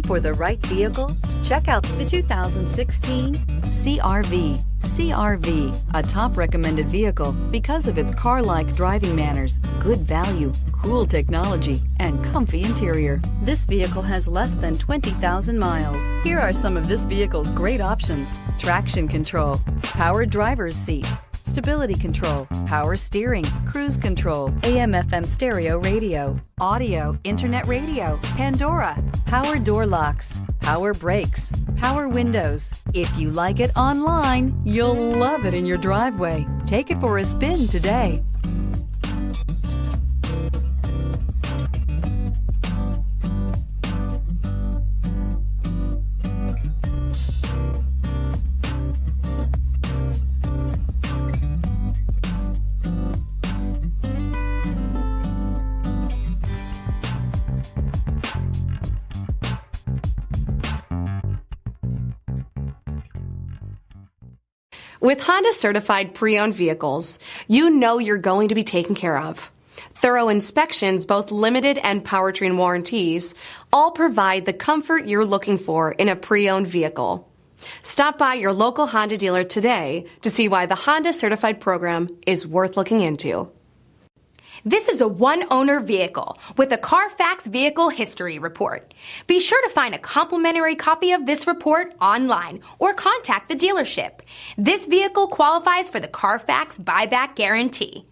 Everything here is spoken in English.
For the right vehicle, check out the 2016 CR-V. CR-V, a top recommended vehicle because of its car-like driving manners, good value, cool technology, and comfy interior. This vehicle has less than 20,000 miles. Here are some of this vehicle's great options: traction control, power driver's seat, stability control, power steering, cruise control, AM/FM stereo radio, audio, internet radio, Pandora, power door locks, power brakes, power windows. If you like it online, you'll love it in your driveway. Take it for a spin today. With Honda certified pre-owned vehicles, you know you're going to be taken care of. Thorough inspections, both limited and powertrain warranties, all provide the comfort you're looking for in a pre-owned vehicle. Stop by your local Honda dealer today to see why the Honda certified program is worth looking into. This is a one-owner vehicle with a CARFAX Vehicle History Report. Be sure to find a complimentary copy of this report online or contact the dealership. This vehicle qualifies for the CARFAX Buyback Guarantee.